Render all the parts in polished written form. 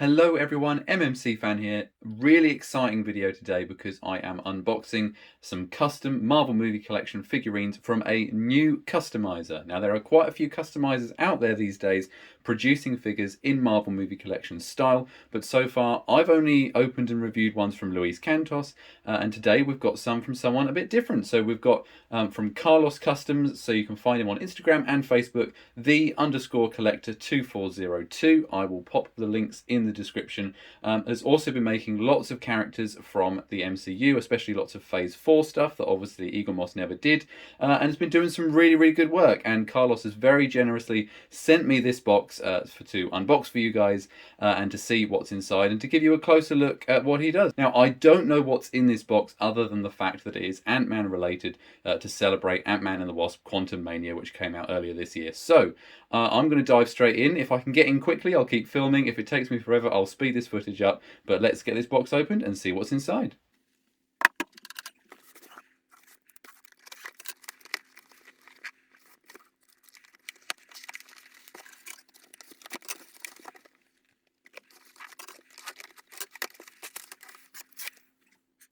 Hello everyone, MMC Fan here. Really exciting video today because I am unboxing some custom Marvel movie collection figurines from a new customizer. Now there are quite a few customizers out there these days producing figures in Marvel movie collection style, but so far I've only opened and reviewed ones from Luis Cantos, and today we've got some from someone a bit different. So we've got from Carlos Customs, so you can find him on Instagram and Facebook, the_collector2402. I will pop the links in the description. Has also been making lots of characters from the MCU, especially lots of Phase 4 stuff that obviously Eagle Moss never did, and has been doing some really good work. And Carlos has very generously sent me this box to unbox for you guys and to see what's inside and to give you a closer look at what he does. Now, I don't know what's in this box other than the fact that it is Ant-Man related to celebrate Ant-Man and the Wasp Quantumania, which came out earlier this year. So I'm going to dive straight in. If I can get in quickly, I'll keep filming. If it takes me forever, I'll speed this footage up. But let's get this box opened and see what's inside.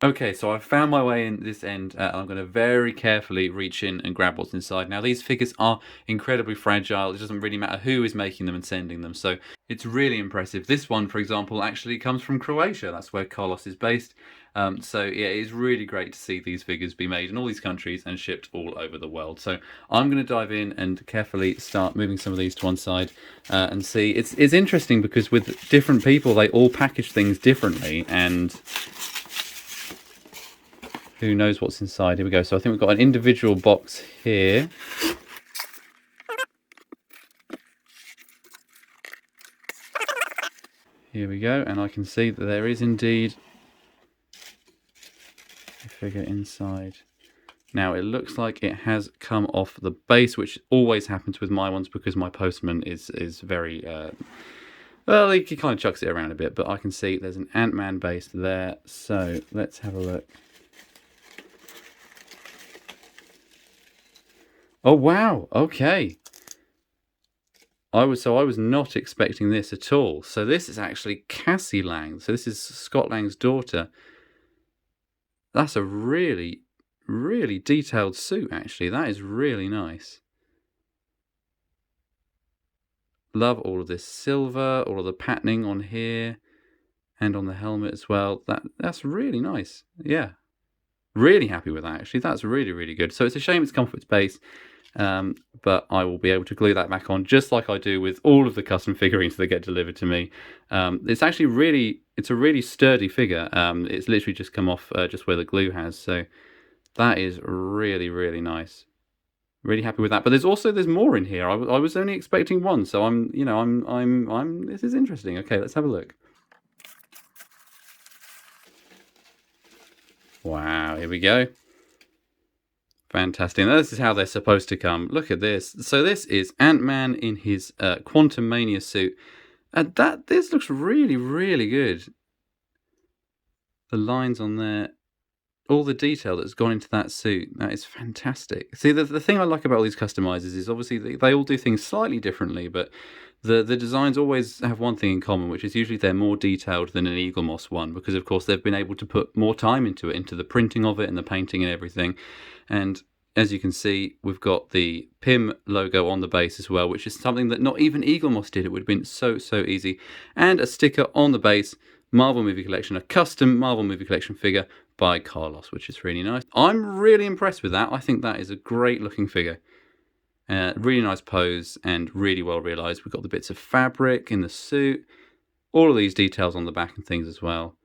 Okay, so I've found my way in this end. I'm going to very carefully reach in and grab what's inside. Now, these figures are incredibly fragile. It doesn't really matter who is making them and sending them, so it's really impressive. This one, for example, actually comes from Croatia. That's where Carlos is based. So yeah, it's really great to see these figures be made in all these countries and shipped all over the world. So I'm going to dive in and carefully start moving some of these to one side and see. It's interesting because with different people, they all package things differently, and who knows what's inside. Here we go. So I think we've got an individual box here. Here we go. And I can see that there is indeed a figure inside. Now it looks like it has come off the base, which always happens with my ones because my postman is very... well, he kind of chucks it around a bit, but I can see there's an Ant-Man base there. So let's have a look. Oh wow, okay. I was not expecting this at all. So this is actually Cassie Lang. So this is Scott Lang's daughter. That's a really detailed suit, actually. That is really nice. Love all of this silver, all of the patterning on here and on the helmet as well. That's really nice. Yeah. Really happy with that, actually. That's really good. So it's a shame it's come off its base. But I will be able to glue that back on just like I do with all of the custom figurines that get delivered to me. It's actually it's a really sturdy figure. It's literally just come off just where the glue has, so that is really nice. Really happy with that. But there's more in here. I was only expecting one, so this is interesting. Okay, let's have a look. Wow, here we go. Fantastic. Now, this is how they're supposed to come. Look at this. So this is Ant-Man in his Quantumania suit. And this looks really good. The lines on there, all the detail that's gone into that suit, that is fantastic. See, the thing I like about all these customizers is obviously they all do things slightly differently, but the designs always have one thing in common, which is usually they're more detailed than an Eagle Moss one, because of course they've been able to put more time into it, into the printing of it and the painting and everything. And as you can see, we've got the PIM logo on the base as well, which is something that not even Eagle Moss did. It would have been so easy. And a sticker on the base, Marvel Movie Collection, a custom Marvel Movie Collection figure by Carlos, which is really nice. I'm really impressed with that. I think that is a great looking figure. Really nice pose and really well realised. We've got the bits of fabric in the suit, all of these details on the back and things as well.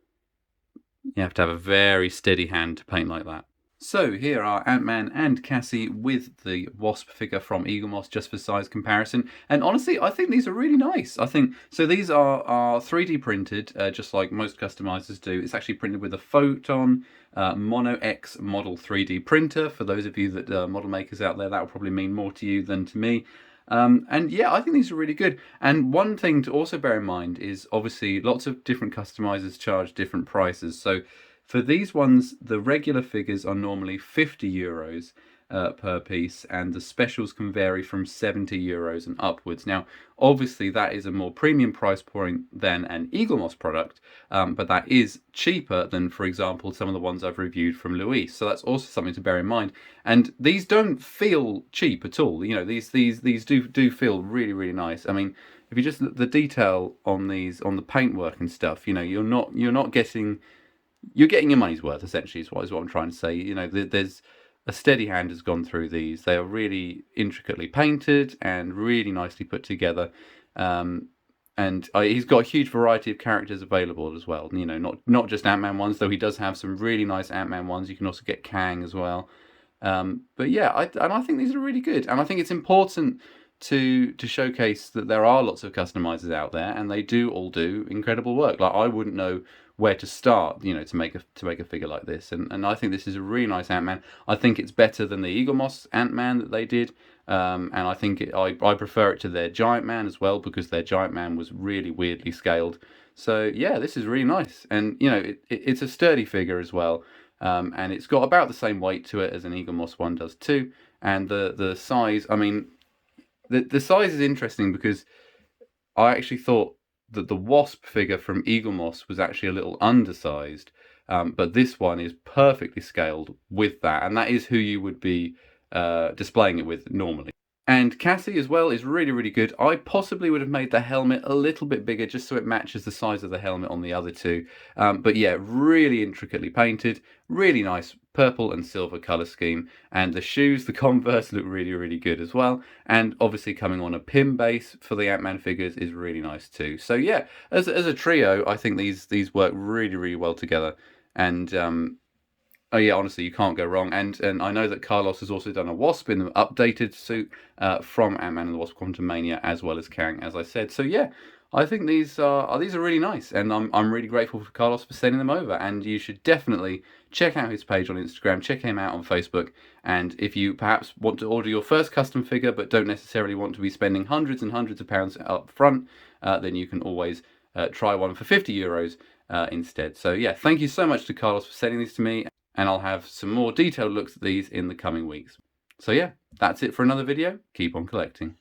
You have to have a very steady hand to paint like that. So here are Ant-Man and Cassie with the Wasp figure from Eagle Moss, just for size comparison. And honestly, I think these are really nice. I think, so these are 3D printed, just like most customizers do. It's actually printed with a Photon Mono X model 3D printer. For those of you that are model makers out there, that will probably mean more to you than to me. And yeah, I think these are really good. And one thing to also bear in mind is obviously lots of different customizers charge different prices. So for these ones, the regular figures are normally €50, per piece, and the specials can vary from €70 and upwards. Now, obviously, that is a more premium price point than an Eagle Moss product, but that is cheaper than, for example, some of the ones I've reviewed from Louise. So that's also something to bear in mind. And these don't feel cheap at all. You know, these do feel really, really nice. I mean, if you just look the detail on these, on the paintwork and stuff, you know, you're not getting, you're getting your money's worth, essentially, is what I'm trying to say. You know, there's a steady hand has gone through these. They are really intricately painted and really nicely put together. And he's got a huge variety of characters available as well. You know, not just Ant-Man ones, though he does have some really nice Ant-Man ones. You can also get Kang as well. But yeah, I think these are really good, and I think it's important to showcase that there are lots of customizers out there, and they do all do incredible work. Like, I wouldn't know where to start, you know, to make a figure like this, and I think this is a really nice Ant-Man. I think it's better than the Eagle Moss Ant-Man that they did, and I think I prefer it to their Giant Man as well, because their Giant Man was really weirdly scaled. So yeah, this is really nice, and you know, it's a sturdy figure as well. And it's got about the same weight to it as an Eagle Moss one does too. And the size, I mean, the size is interesting, because I actually thought that the Wasp figure from Eagle Moss was actually a little undersized, but this one is perfectly scaled with that, and that is who you would be displaying it with normally. And Cassie as well is really, really good. I possibly would have made the helmet a little bit bigger, just so it matches the size of the helmet on the other two. But yeah, really intricately painted, really nice purple and silver color scheme. And the shoes, the Converse, look really, really good as well. And obviously coming on a pin base for the Ant-Man figures is really nice too. So yeah, as a trio, I think these work really, really well together. And oh yeah, honestly, you can't go wrong. And I know that Carlos has also done a Wasp in the updated suit from Ant-Man and the Wasp: Quantumania, as well as Kang, as I said. So yeah, I think these are really nice, and I'm really grateful for Carlos for sending them over. And you should definitely check out his page on Instagram, check him out on Facebook. And if you perhaps want to order your first custom figure but don't necessarily want to be spending hundreds and hundreds of pounds up front, then you can always try one for €50 instead. So yeah, thank you so much to Carlos for sending these to me, and I'll have some more detailed looks at these in the coming weeks. So yeah, that's it for another video. Keep on collecting.